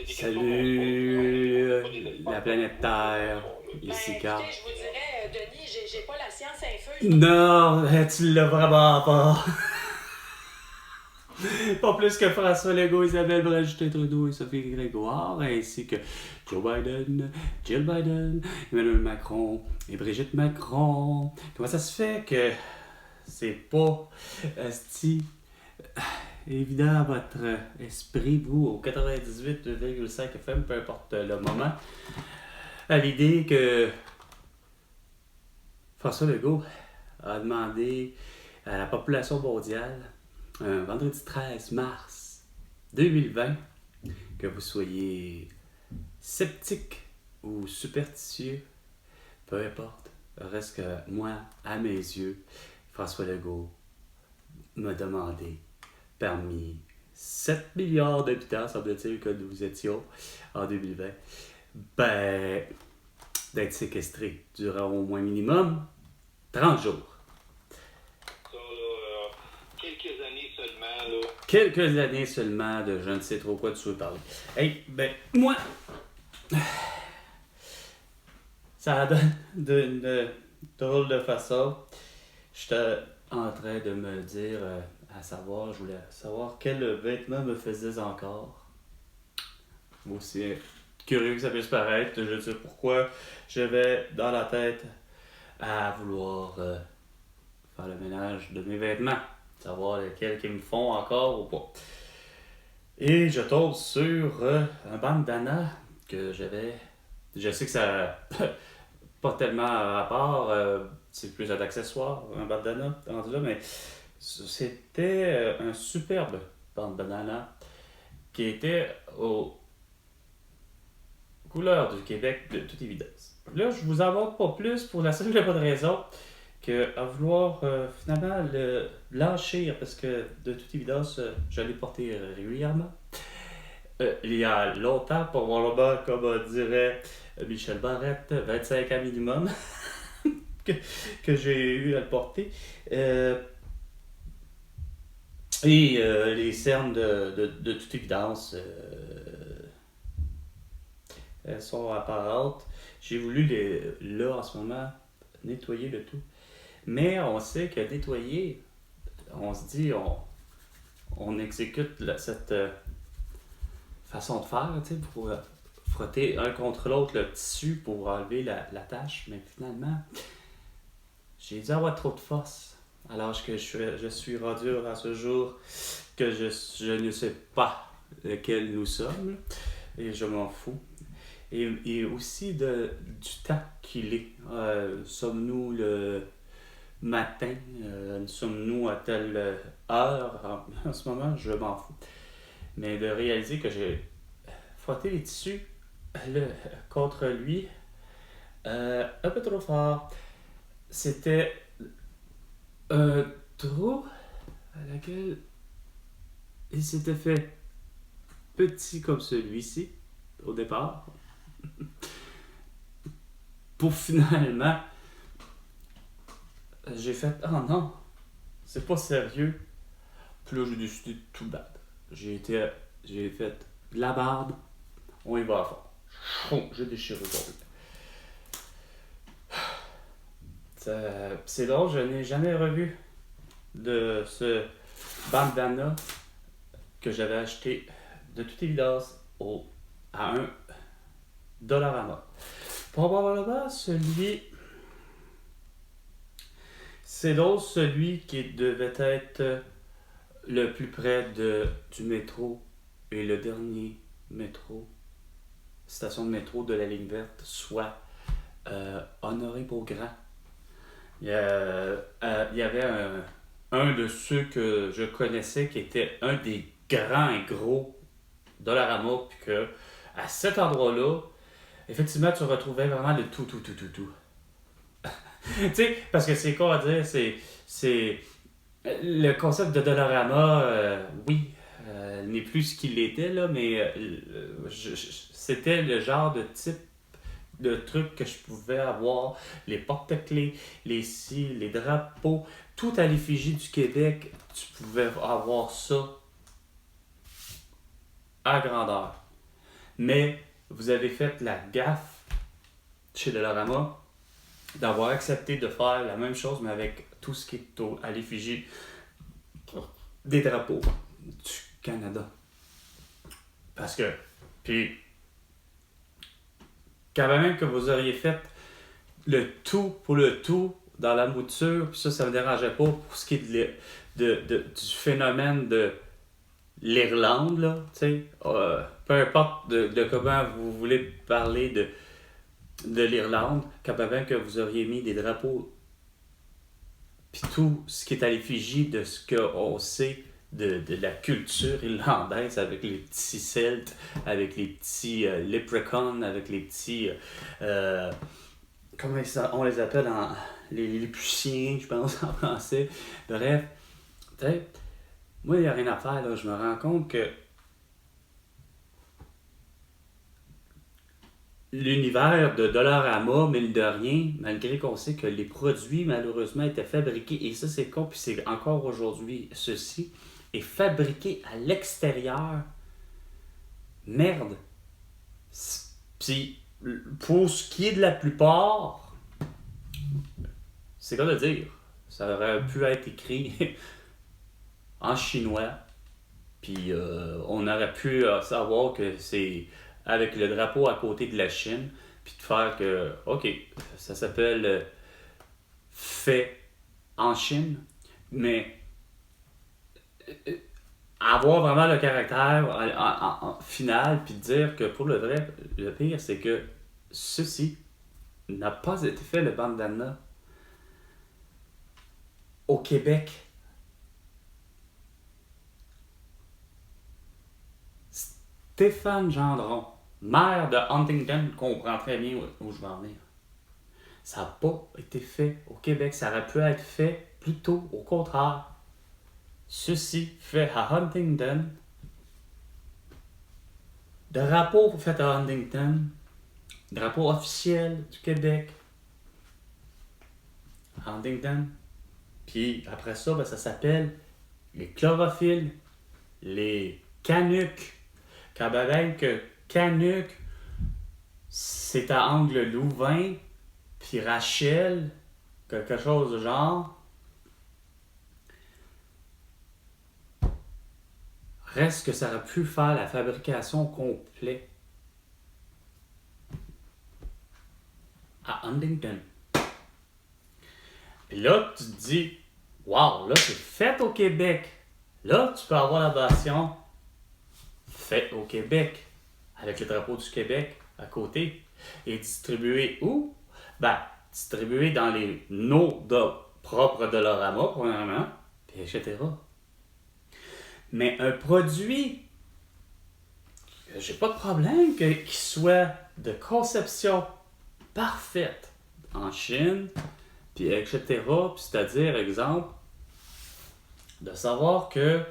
Salut la planète Terre, ici Carl. Écoutez, je vous dirais, Denis, j'ai pas la science infuse. Non, tu l'as vraiment pas. Pas plus que François Legault, Isabelle Brigitte Trudeau et Sophie Grégoire, ainsi que Joe Biden, Jill Biden, Emmanuel Macron et Brigitte Macron. Comment ça se fait que c'est pas évident à votre esprit, vous, au 98,5 FM, peu importe le moment, à l'idée que François Legault a demandé à la population mondiale, un vendredi 13 mars 2020, que vous soyez sceptique ou superstitieux, peu importe, reste que moi, à mes yeux, François Legault m'a demandé, parmi 7 milliards d'habitants, semble-t-il que nous étions en 2020, d'être séquestré durant au moins minimum 30 jours. Ça, là, quelques années seulement, là. Quelques années seulement de je ne sais trop quoi tu veux parler. Hey, moi, ça donne d'une drôle de façon. J'étais en train de me dire, je voulais savoir quel vêtement me faisait encore. Aussi curieux que ça puisse paraître, je ne sais pourquoi j'avais dans la tête à vouloir faire le ménage de mes vêtements, savoir lesquels qui me font encore ou pas. Et je tombe sur un bandana que j'avais. Je sais que ça n'a pas tellement rapport, c'est plus un accessoire, un bandana, rendu là, mais c'était un superbe bandana qui était aux couleurs du Québec de toute évidence. Là, je vous en montre pas plus pour la simple et bonne raison qu'à vouloir finalement le lâcher, parce que de toute évidence, je l'ai porté régulièrement. Il y a longtemps, probablement, comme dirait Michel Barrette, 25 ans minimum, que j'ai eu à le porter. Les cernes de toute évidence, elles sont apparentes. J'ai voulu, là, en ce moment, nettoyer le tout. Mais on sait que nettoyer, on se dit, on exécute cette façon de faire, tu sais, pour frotter un contre l'autre le tissu pour enlever la tache. Mais finalement, j'ai dû avoir trop de force à l'âge que je suis rendu à ce jour, que je ne sais pas lequel nous sommes, et je m'en fous. Et aussi du temps qu'il est. Sommes-nous le matin, sommes-nous à telle heure, en ce moment, je m'en fous. Mais de réaliser que j'ai frotté les tissus contre lui un peu trop fort. C'était un trou à laquelle il s'était fait petit comme celui-ci au départ. Pour finalement, j'ai fait oh non, c'est pas sérieux. Puis là, j'ai décidé de tout battre. J'ai fait de la barbe, on y va à fond. J'ai déchiré le C'est drôle, je n'ai jamais revu de ce bandana que j'avais acheté de toute évidence à $1. Probablement c'est donc celui qui devait être le plus près du métro et le dernier station de métro de la ligne verte, soit Honoré-Beaugrand. Il y avait un de ceux que je connaissais qui était un des grands et gros Dollarama, puis que à cet endroit-là, effectivement, tu retrouvais vraiment de tout. Tu sais, parce que c'est quoi à dire, c'est le concept de Dollarama, oui, n'est plus ce qu'il était, là, mais c'était le genre de type de trucs que je pouvais avoir, les porte-clés, les drapeaux, tout à l'effigie du Québec, tu pouvais avoir ça à grandeur. Mais vous avez fait la gaffe chez Dollarama d'avoir accepté de faire la même chose, mais avec tout ce qui est à l'effigie des drapeaux du Canada. Parce que, puis, quand même que vous auriez fait le tout pour le tout dans la mouture, puis ça ne me dérangeait pas pour ce qui est du phénomène de l'Irlande, là, tu sais, peu importe de comment vous voulez parler de l'Irlande, quand même que vous auriez mis des drapeaux, puis tout ce qui est à l'effigie de ce qu'on sait de la culture irlandaise, avec les petits Celtes, avec les petits leprechauns, avec les petits... comment on les appelle les Lilliputiens, je pense, en français. Bref, tu sais, moi, il n'y a rien à faire, là. Je me rends compte que l'univers de Dollarama, mine de rien, malgré qu'on sait que les produits, malheureusement, étaient fabriqués, et ça, c'est con, puis c'est encore aujourd'hui, ceci est fabriqué à l'extérieur. Merde. Puis, pour ce qui est de la plupart, c'est quoi de dire? Ça aurait pu être écrit en chinois, puis on aurait pu savoir que c'est avec le drapeau à côté de la Chine, puis de faire que, ok, ça s'appelle fait en Chine, mais avoir vraiment le caractère en final, puis dire que pour le vrai, le pire, c'est que ceci n'a pas été fait, le bandana, au Québec. Stéphane Gendron, maire de Huntington, comprend très bien où je vais en venir. Ça n'a pas été fait au Québec. Ça aurait pu être fait plutôt au contraire. Ceci fait à Huntington. Drapeau fait à Huntington. Drapeau officiel du Québec. Huntington. Puis après ça, ben, ça s'appelle les chlorophyles, les canucks. Quand même que Canuck, c'est à angle Louvain, puis Rachel, quelque chose de genre. Reste que ça aurait pu faire la fabrication complète à Huntington. Puis là, tu te dis, wow, là, c'est fait au Québec. Là, tu peux avoir la version fait au Québec, avec le drapeau du Québec à côté, et distribué où? Ben, distribué dans nos propres Dollarama, premièrement, puis etc. Mais un produit, j'ai pas de problème qu'il soit de conception parfaite en Chine, puis etc. Puis c'est-à-dire, exemple, de savoir que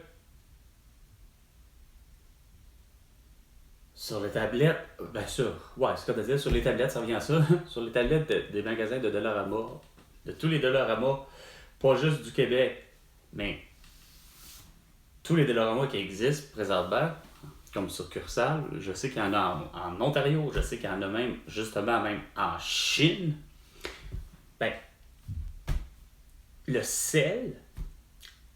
sur les tablettes, bien sûr, ouais, c'est quoi de dire, sur les tablettes, ça revient à ça, sur les tablettes des magasins de Dollarama, de tous les Dollarama, pas juste du Québec, mais tous les Dollarama qui existent présentement, comme succursale, je sais qu'il y en a en Ontario, je sais qu'il y en a même, justement, même en Chine. Ben, le sel,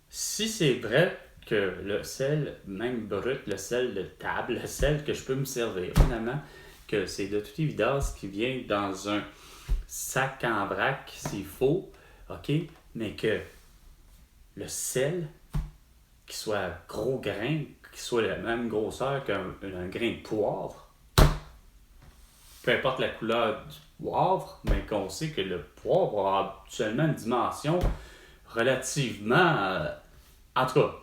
si c'est vrai que le sel, même brut, le sel de table, le sel que je peux me servir, finalement, que c'est de toute évidence qui vient dans un sac en vrac s'il faut, ok, mais que le sel, qui soit gros grain, qui soit la même grosseur qu'un grain de poivre, peu importe la couleur du poivre, mais qu'on sait que le poivre a actuellement une dimension relativement... en tout cas,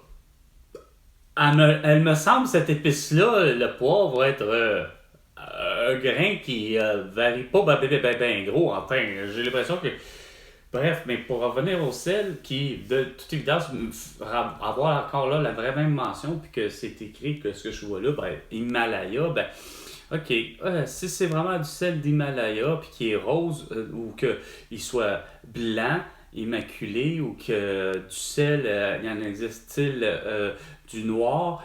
elle me semble, cette épice-là, le poivre va être un grain qui varie pas ben gros. Enfin, j'ai l'impression que... Bref, mais pour revenir au sel, qui, de toute évidence, avoir encore là la vraie même mention, puis que c'est écrit que ce que je vois là, ben, Himalaya, ben, ok, si c'est vraiment du sel d'Himalaya, puis qui est rose, ou qu'il soit blanc, immaculé, ou que du sel, il y en existe-t-il du noir,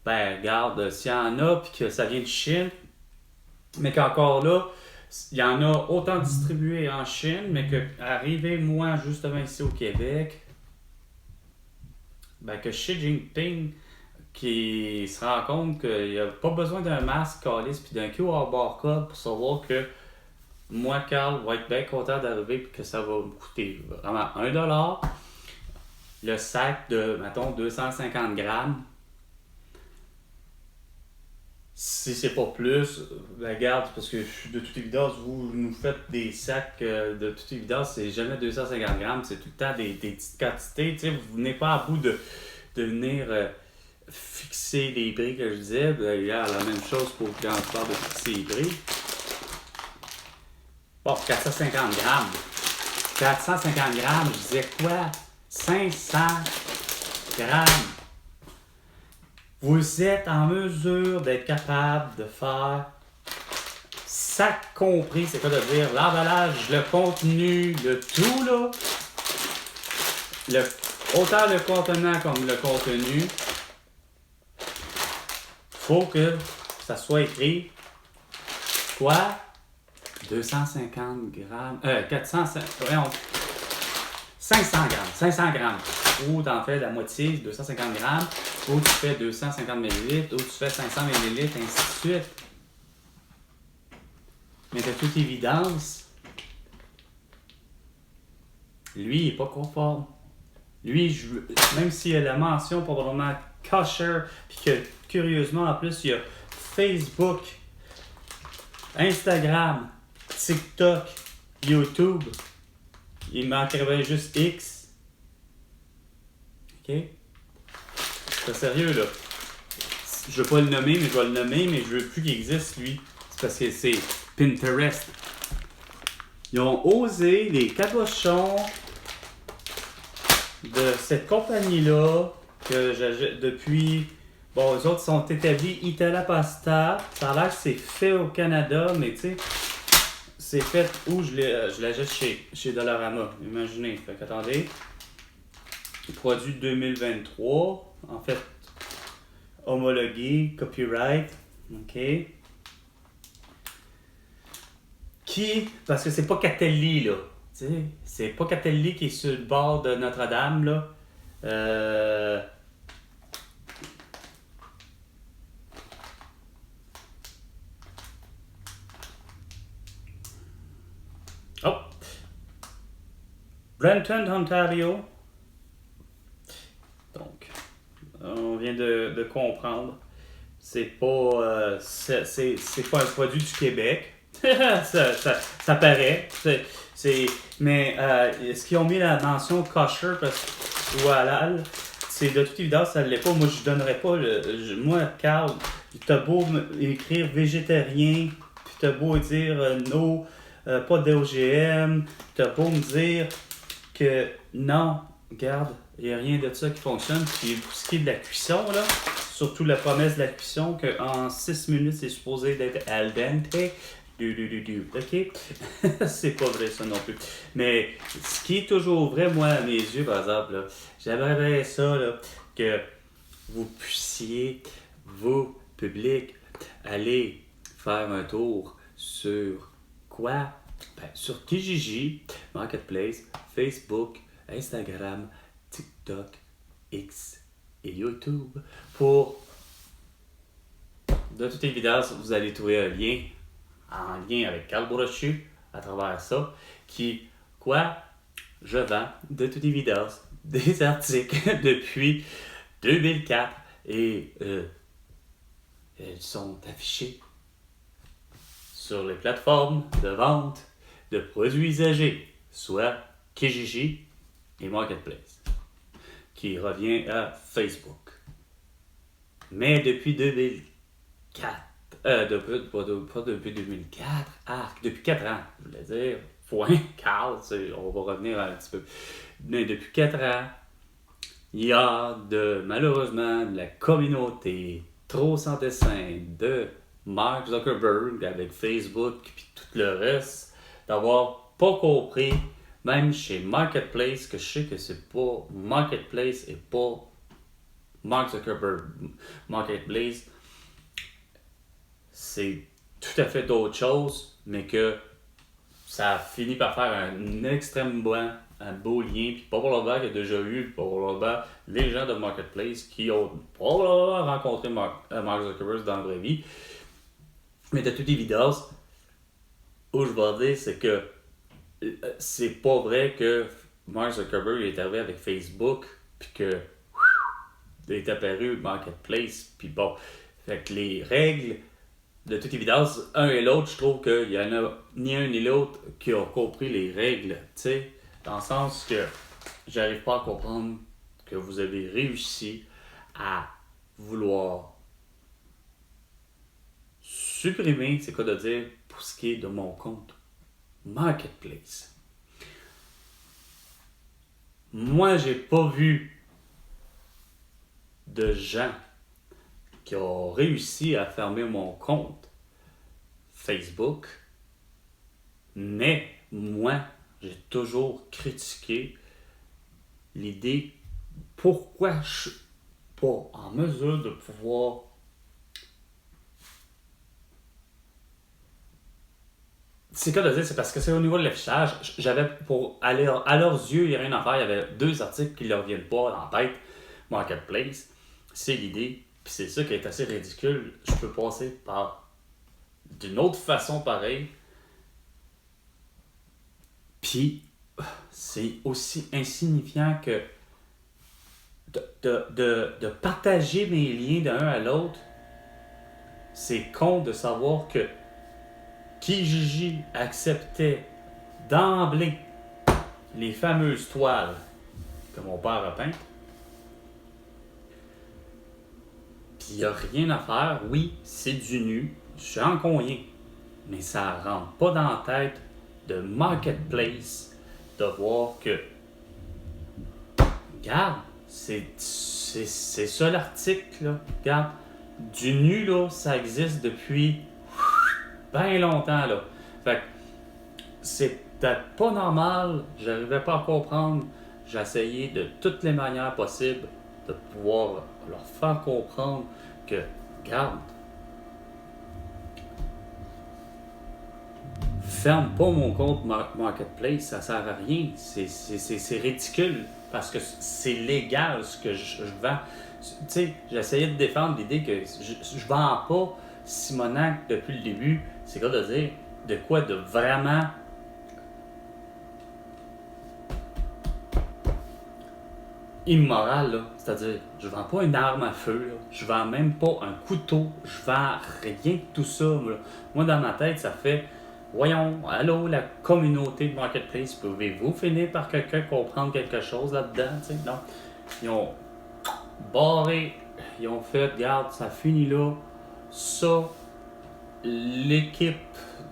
ben regarde, s'il y en a puis que ça vient de Chine, mais qu'encore là, il y en a autant distribué en Chine, mais que arrivé moi justement ici au Québec, ben que Xi Jinping qui se rend compte qu'il n'y a pas besoin d'un masque calice puis d'un QR barcode pour savoir que moi, Carl, va être bien content d'arriver et que ça va me coûter vraiment 1$. Le sac de, mettons, 250 grammes. Si c'est pas plus, ben garde, parce que de toute évidence, vous nous faites des sacs de toute évidence, c'est jamais 250 grammes, c'est tout le temps des petites quantités. Tu sais, vous venez pas à bout de venir fixer les prix que je disais. D'ailleurs, la même chose pour quand on parle de fixer les prix. Bon, 450 grammes. 450 grammes, je disais quoi? 500 grammes. Vous êtes en mesure d'être capable de faire sac compris, c'est quoi de dire l'emballage, le contenu, le tout là. Autant le contenant comme le contenu. Faut que ça soit écrit quoi? 250 grammes. 500 grammes. 500 grammes. Ou t'en fais la moitié, 250 grammes. Ou tu fais 250 millilitres. Ou tu fais 500 millilitres, ainsi de suite. Mais de toute évidence, lui, il n'est pas conforme. Lui, même s'il y a la mention probablement kosher, puis que curieusement, en plus, il y a Facebook, Instagram, TikTok, YouTube. Il manquerait juste X. OK? C'est sérieux, là. Je veux pas le nommer, mais je vais le nommer, mais je veux plus qu'il existe, lui. C'est parce que c'est Pinterest. Ils ont osé, les cabochons de cette compagnie-là, que j'achète depuis... Bon, eux autres sont établis Itala Pasta. Ça a l'air que c'est fait au Canada, mais tu sais... C'est fait où je l'achète chez Dollarama. Imaginez. Fait qu'attendez. Produit 2023. En fait, homologué, copyright. OK. Parce que c'est pas Catelli, là. Tu sais, c'est pas Catelli qui est sur le bord de Notre-Dame, là. Oh! Brenton, Ontario. Donc, on vient de comprendre. C'est pas, c'est pas un produit du Québec. ça paraît. Mais est-ce qu'ils ont mis la mention kosher ou halal? C'est de toute évidence, ça ne l'est pas. Moi, je donnerais pas moi, Carl, t'as beau écrire végétarien, puis t'as beau dire no, pas d'OGM, t'as beau me dire que non, regarde, il n'y a rien de ça qui fonctionne. Puis pour ce qui est de la cuisson, là, surtout la promesse de la cuisson, qu'en 6 minutes, c'est supposé d'être al dente. OK? C'est pas vrai ça non plus. Mais ce qui est toujours vrai, moi, à mes yeux, par exemple, là, j'aimerais ça, là, que vous puissiez, vous, public, aller faire un tour sur quoi? Ben, sur Kijiji, Marketplace, Facebook, Instagram, TikTok, X et YouTube. De toute évidence, vous allez trouver un lien en lien avec Carl Brochu à travers ça, je vends de toute évidence des articles depuis 2004 et elles sont affichées sur les plateformes de vente de produits usagés, soit Kijiji et Marketplace, qui revient à Facebook. Mais depuis 2004, pas depuis 2004, depuis 4 ans, je voulais dire, Carl, on va revenir un petit peu. Mais depuis 4 ans, il y a malheureusement de la communauté trop sans dessin de Mark Zuckerberg avec Facebook et tout le reste, d'avoir pas compris, même chez Marketplace, que je sais que c'est pas Marketplace et pas Mark Zuckerberg Marketplace, c'est tout à fait d'autres choses, mais que ça a fini par faire un extrême un beau lien, puis probablement qu'il y a déjà eu probablement les gens de Marketplace qui ont probablement rencontré Mark Zuckerberg dans la vraie vie. Mais de toute évidence, où je vais en dire, c'est que c'est pas vrai que Mark Zuckerberg est arrivé avec Facebook, puis que est apparu Marketplace, puis bon, fait que les règles, de toute évidence, un et l'autre, je trouve qu'il y en a ni un ni l'autre qui ont compris les règles, tu sais, dans le sens que j'arrive pas à comprendre que vous avez réussi à vouloir supprimer, c'est quoi de dire, pour ce qui est de mon compte Marketplace. Moi, j'ai pas vu de gens qui ont réussi à fermer mon compte Facebook, mais moi, j'ai toujours critiqué l'idée pourquoi je suis pas en mesure de pouvoir c'est quoi de dire, c'est parce que c'est au niveau de l'affichage. J'avais pour aller à leurs yeux, il n'y a rien à faire. Il y avait 2 articles qui leur viennent pas en tête. Marketplace, c'est l'idée. Puis c'est ça qui est assez ridicule. Je peux passer par d'une autre façon pareille. Puis c'est aussi insignifiant que de partager mes liens d'un à l'autre. C'est con de savoir que Kijiji acceptait d'emblée les fameuses toiles que mon père a peintes. Puis il n'y a rien à faire. Oui, c'est du nu, j'en conviens. Mais ça rentre pas dans la tête de Marketplace de voir que, regarde, c'est ça l'article, là. Regarde, du nu, là, ça existe depuis bien longtemps, là. Fait que c'était pas normal, j'arrivais pas à comprendre. J'essayais de toutes les manières possibles de pouvoir leur faire comprendre que, regarde, ferme pas mon compte Marketplace, ça sert à rien. C'est ridicule parce que c'est légal ce que je vends. Tu sais, j'essayais de défendre l'idée que je vends pas Simonac depuis le début. C'est quoi de dire de quoi de vraiment immoral, là. C'est-à-dire, je vends pas une arme à feu, là. Je vends même pas un couteau, je vends rien de tout ça, là. Moi, dans ma tête, ça fait, voyons, allô, la communauté de Marketplace, pouvez-vous finir par quelqu'un comprendre quelque chose là-dedans, tu sais, non. Ils ont barré, ils ont fait, regarde, ça finit là, ça, l'équipe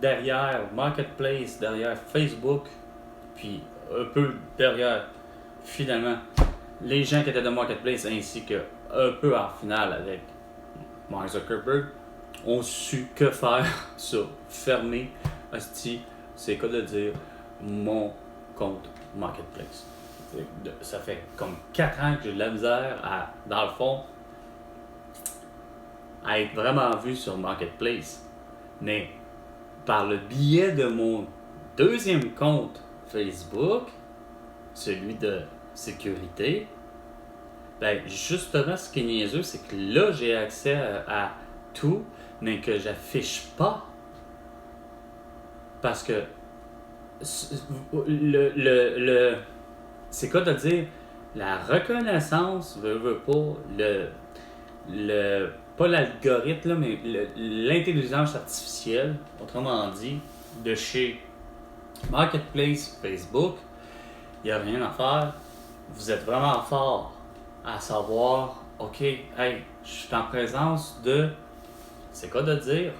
derrière Marketplace, derrière Facebook, puis un peu derrière, finalement, les gens qui étaient de Marketplace ainsi que un peu en finale avec Mark Zuckerberg ont su que faire ça, fermer, asti, c'est quoi de dire mon compte Marketplace. Ça fait comme 4 ans que j'ai de la misère à, dans le fond, à être vraiment vu sur Marketplace. Mais par le biais de mon deuxième compte Facebook, celui de sécurité, ben justement ce qui est niaiseux, c'est que là j'ai accès à tout, mais que j'affiche pas. Parce que c'est quoi de dire la reconnaissance veut pas pas l'algorithme là, mais l'intelligence artificielle, autrement dit, de chez Marketplace Facebook, il n'y a rien à faire. Vous êtes vraiment fort à savoir, ok, hey, je suis en présence de, c'est quoi de dire,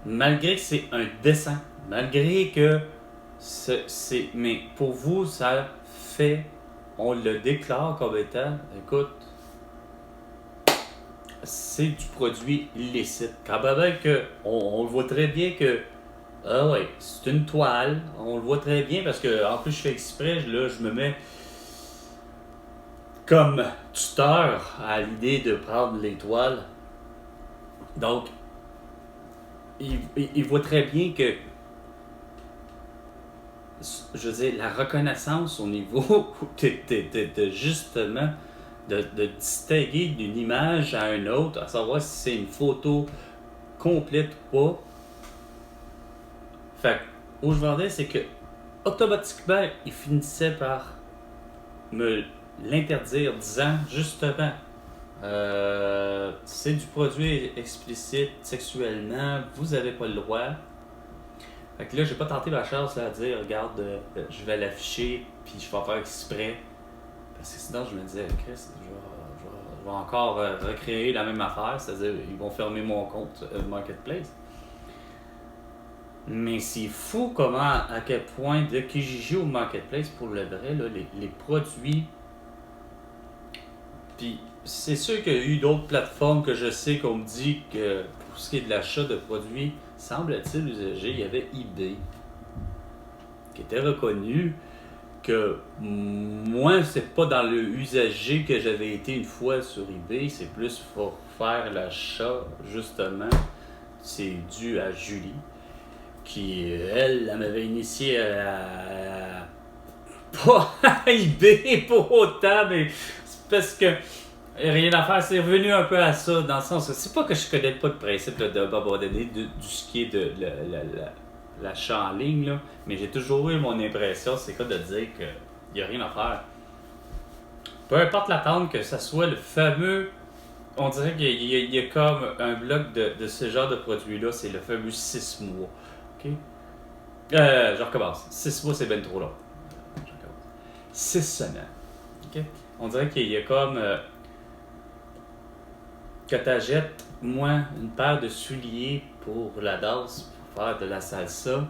malgré que c'est un dessin, malgré que mais pour vous ça fait, on le déclare comme étant, écoute, c'est du produit illicite. Quand même que on le voit très bien que ah ouais, c'est une toile, on le voit très bien parce que en plus je fais exprès, là je me mets comme tuteur à l'idée de prendre l'étoile. Donc, il voit très bien que, je veux dire, la reconnaissance au niveau de justement de distinguer d'une image à une autre, à savoir si c'est une photo complète ou pas. Fait que, où je vendais, c'est que automatiquement, il finissait par me l'interdire, disant justement, c'est du produit explicite sexuellement, vous avez pas le droit. Fait que là, j'ai pas tenté ma chance là, à dire, regarde, je vais l'afficher, puis je vais en faire exprès. Parce que sinon, je me disais, Chris, je vais encore recréer la même affaire, c'est-à-dire, ils vont fermer mon compte Marketplace. Mais c'est fou comment, à quel point, de Kijiji au Marketplace, pour le vrai, là, les produits. Puis, c'est sûr qu'il y a eu d'autres plateformes que je sais qu'on me dit que, pour ce qui est de l'achat de produits, semble-t-il usagés, il y avait eBay, qui était reconnu que moi, c'est pas dans le usager que j'avais été une fois sur eBay, c'est plus pour faire l'achat, justement. C'est dû à Julie, qui, elle m'avait initié pas à eBay pour autant, mais c'est parce que rien à faire, c'est revenu un peu à ça, dans le sens que c'est pas que je connais pas de principe là, de abandonner du ce qui est de l'achat en ligne, là, mais j'ai toujours eu mon impression, c'est quoi de dire qu'il n'y a rien à faire. Peu importe l'attente, que ce soit le fameux, on dirait qu'il y a comme un bloc de ce genre de produit-là, c'est le fameux 6 mois. OK? Je recommence. 6 mois, c'est bien trop long. 6 semaines. OK? On dirait qu'il y a comme que tu achètes, moi, une paire de souliers pour la danse, pour faire de la salsa.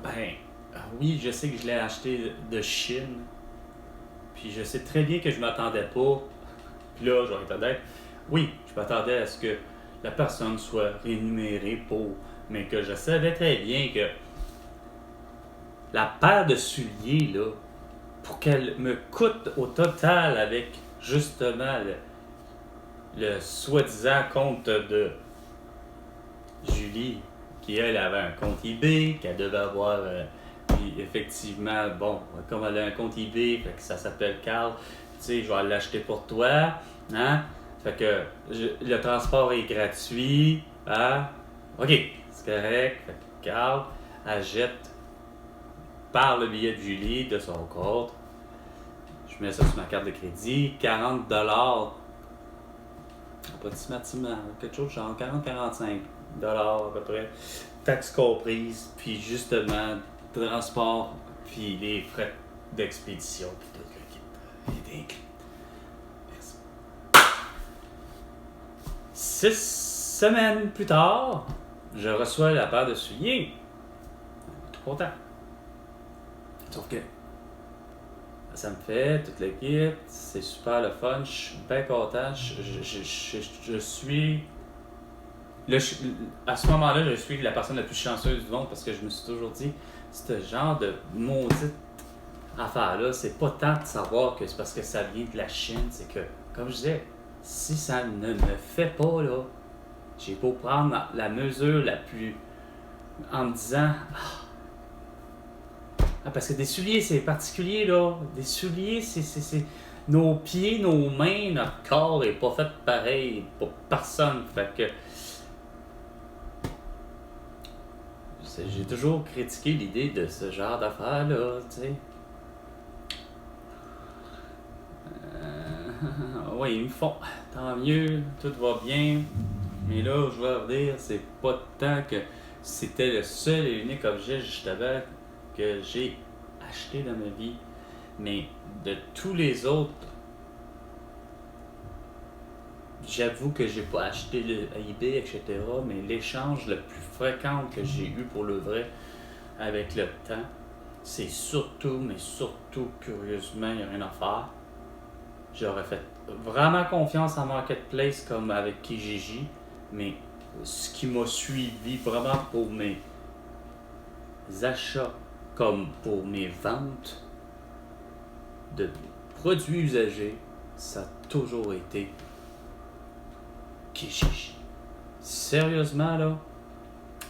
Ben, oui, je sais que je l'ai acheté de Chine. Puis je sais très bien que je m'attendais pas. Puis là, je vais être honnête. Oui, je m'attendais à ce que la personne soit rémunérée pour. Mais que je savais très bien que la paire de souliers, là, pour qu'elle me coûte au total avec justement le soi-disant compte de Julie, qui elle avait un compte eBay, qu'elle devait avoir, puis effectivement, bon, comme elle a un compte eBay, fait que ça s'appelle Carl, tu sais, je vais l'acheter pour toi, hein, fait que le transport est gratuit, hein, ok, c'est correct, fait que Carl, elle jette par le billet de Julie de son compte. Je mets ça sur ma carte de crédit, 40$, approximativement, quelque chose genre 40-45$ à peu près, taxes comprises, puis justement, transport, puis les frais d'expédition, puis tout le kit. Il est inclus. Merci. 6 semaines plus tard, je reçois la paire de souliers. Tout content. Sauf que ça me fait toute l'équipe, c'est super le fun, je suis bien content, je suis... à ce moment-là, je suis la personne la plus chanceuse du monde parce que je me suis toujours dit, ce genre de maudite affaire-là, c'est pas tant de savoir que c'est parce que ça vient de la Chine, c'est que, comme je disais, si ça ne me fait pas, là, j'ai beau prendre la mesure la plus... en me disant... Ah, parce que des souliers, c'est particulier, là. Des souliers, c'est... Nos pieds, nos mains, notre corps est pas fait pareil pour personne. Fait que... J'ai toujours critiqué l'idée de ce genre d'affaires-là, tu sais. Oui, ils me font. Tant mieux, tout va bien. Mais là, je veux dire, c'est pas tant que c'était le seul et unique objet, justement, que j'ai acheté dans ma vie, mais de tous les autres, j'avoue que j'ai pas acheté à eBay, etc., mais l'échange le plus fréquent que j'ai eu pour le vrai avec le temps, c'est surtout, mais surtout, curieusement, il n'y a rien à faire. J'aurais fait vraiment confiance en Marketplace comme avec Kijiji, mais ce qui m'a suivi vraiment pour mes achats comme pour mes ventes de produits usagés, ça a toujours été Kijiji. Sérieusement, là,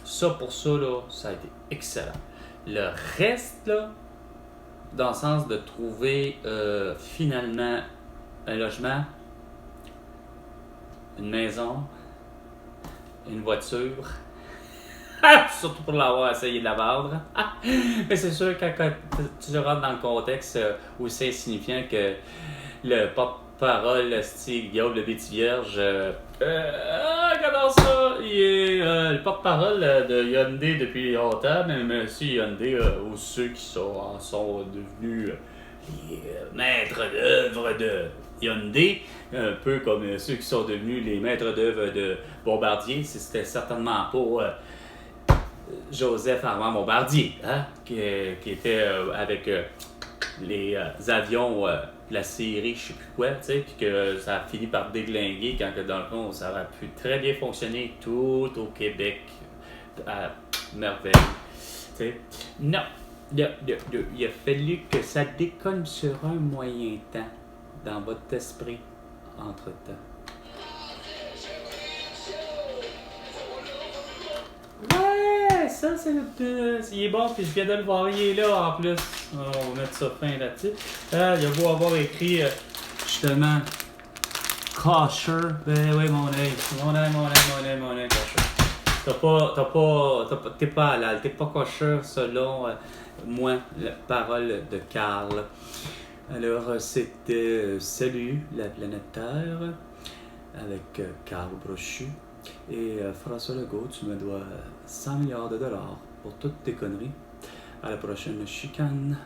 ça pour ça, là, ça a été excellent. Le reste, là, dans le sens de trouver finalement un logement, une maison, une voiture, surtout pour l'avoir essayé de la vendre. Mais c'est sûr que quand tu rentres dans le contexte où c'est insignifiant que le porte-parole, Guillaume le Béti-Vierge, comment ça? Il est le porte-parole de Hyundai depuis longtemps, mais monsieur Hyundai, ou ceux qui sont devenus les maîtres d'œuvre de Hyundai, un peu comme ceux qui sont devenus les maîtres d'œuvre de Bombardier, c'était certainement pas Joseph Armand Bombardier, hein, qui était avec les avions de la série, je sais plus quoi, tu sais, puis que ça a fini par déglinguer quand que dans le fond, ça aurait pu très bien fonctionner tout au Québec à merveille. Tu sais. Non, il a fallu que ça déconne sur un moyen temps dans votre esprit entre-temps. Ouais, ça c'est le plus. Il est bon, puis je viens de le voir, il est là en plus. Alors, on va mettre ça fin là-dessus. Il a beau avoir écrit justement kosher. Ben oui, mon œil, kosher. T'es pas halal, t'es pas kosher selon moi, la parole de Karl. Alors, c'était Salut la planète Terre avec Karl Brochu. Et François Legault, tu me dois 100 milliards de dollars pour toutes tes conneries. À la prochaine chicane.